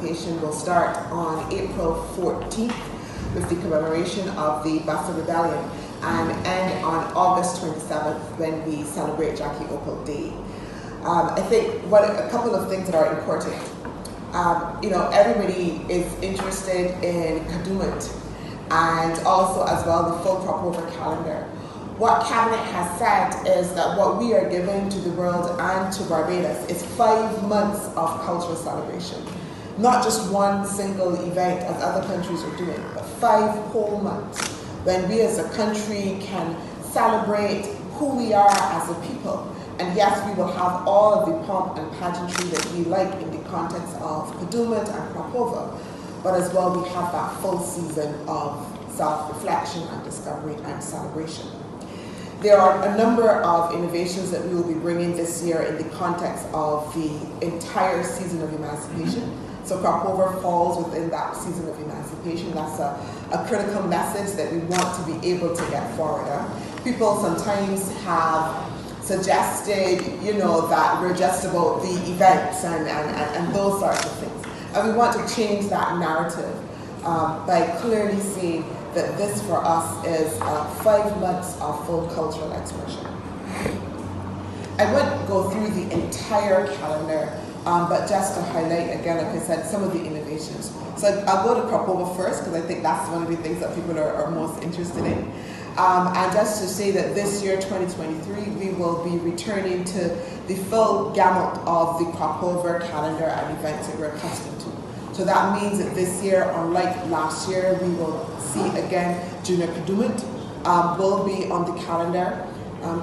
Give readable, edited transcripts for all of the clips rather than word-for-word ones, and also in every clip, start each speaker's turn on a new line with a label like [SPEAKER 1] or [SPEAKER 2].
[SPEAKER 1] Emancipation will start on April 14th with the commemoration of the Bassa Rebellion and end on August 27th when we celebrate Jackie Opal Day. I think a couple of things that are important. Everybody is interested in Kadooment and also as well the full crop over calendar. What Cabinet has said is that what we are giving to the world and to Barbados is 5 months of cultural celebration. Not just one single event as other countries are doing, but 5 whole months when we as a country can celebrate who we are as a people. And yes, we will have all of the pomp and pageantry that we like in the context of Kadooment and crop over, but as well we have that full season of self-reflection and discovery and celebration. There are a number of innovations that we will be bringing this year in the context of the entire season of Emancipation. So crop over falls within that season of Emancipation. That's a critical message that we want to be able to get forward. People sometimes have suggested, that we're just about the events and those sorts of things. And we want to change that narrative by clearly saying that this for us is 5 months of full cultural expression. I won't go through the entire calendar, but just to highlight again, like I said, some of the innovations. So I'll go to crop over first because I think that's one of the things that people are most interested in. And just to say that this year, 2023, we will be returning to the full gamut of the crop over calendar and events that we're accustomed to. So that means that this year, unlike last year, we will see again Junior Kadooment will be on the calendar.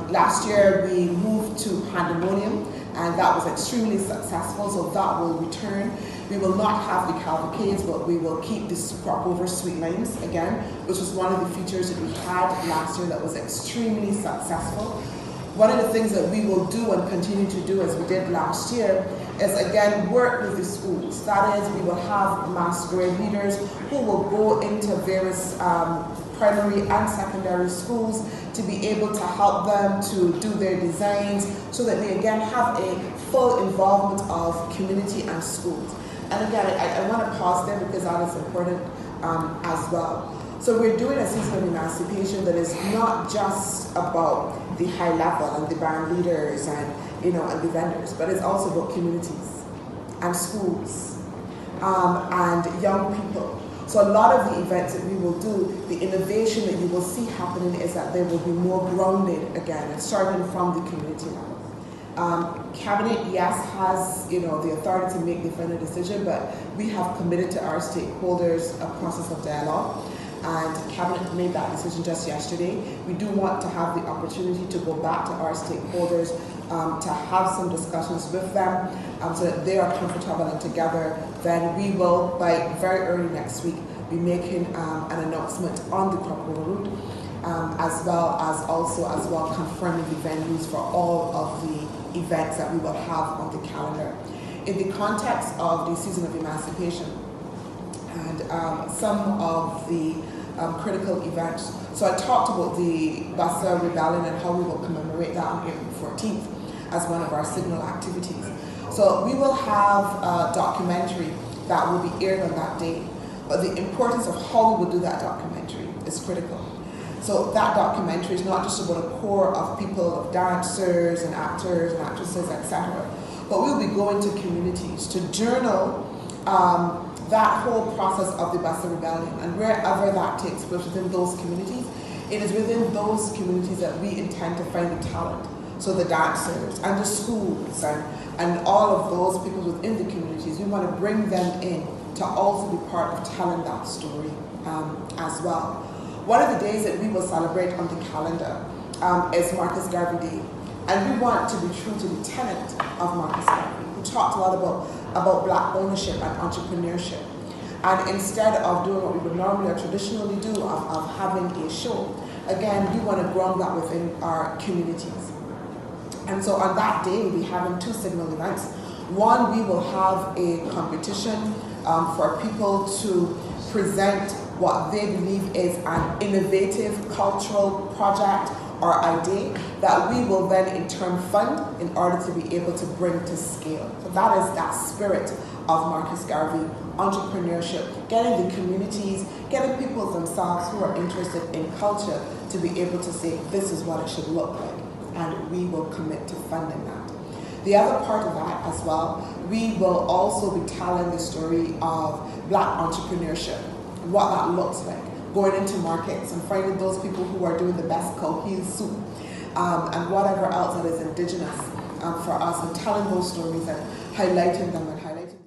[SPEAKER 1] Last year we moved to Pandemonium and that was extremely successful, so that will return. We will not have the cavalcades, but we will keep this crop over sweet limes again, which was one of the features that we had last year that was extremely successful. One of the things that we will do and continue to do as we did last year is again work with the schools. That is, we will have masquerade leaders who will go into various primary and secondary schools to be able to help them to do their designs so that they again have a full involvement of community and schools. And again, I want to pause there because that is important as well. So we're doing a season of Emancipation that is not just about the high level and the band leaders and and the vendors, but it's also about communities and schools and young people. So a lot of the events that we will do, the innovation that you will see happening is that they will be more grounded again, and starting from the community level. Cabinet, yes, has the authority to make the final decision, but we have committed to our stakeholders a process of dialogue. And Cabinet made that decision just yesterday. We do want to have the opportunity to go back to our stakeholders to have some discussions with them so that they are comfortable and together. Then we will, by very early next week, be making an announcement on the crop over route, as well as confirming the venues for all of the events that we will have on the calendar. In the context of the season of Emancipation, and some of the critical events. So I talked about the Bassa Rebellion and how we will commemorate that on April 14th as one of our signal activities. So we will have a documentary that will be aired on that day, but the importance of how we will do that documentary is critical. So that documentary is not just about a core of people, of dancers and actors and actresses, etc., but we'll be going to communities to journal that whole process of the Bassa Rebellion, and wherever that takes place within those communities, it is within those communities that we intend to find the talent. So the dancers and the schools and all of those people within the communities, we want to bring them in to also be part of telling that story as well. One of the days that we will celebrate on the calendar is Marcus Garvey Day, and we want to be true to the tenet of Marcus Garvey, who talked a lot about black ownership and entrepreneurship. And instead of doing what we would normally or traditionally do of having a show, again, we want to ground that within our communities. And so on that day, we'll be having 2 signal events. One, we will have a competition for people to present what they believe is an innovative cultural project or idea that we will then in turn fund in order to be able to bring to scale. So that is that spirit of Marcus Garvey, entrepreneurship, getting the communities, getting people themselves who are interested in culture to be able to say, this is what it should look like, and we will commit to funding that. The other part of that as well, we will also be telling the story of Black entrepreneurship, what that looks like, going into markets and finding those people who are doing the best coquille soup and whatever else that is indigenous for us, and telling those stories and highlighting them and highlighting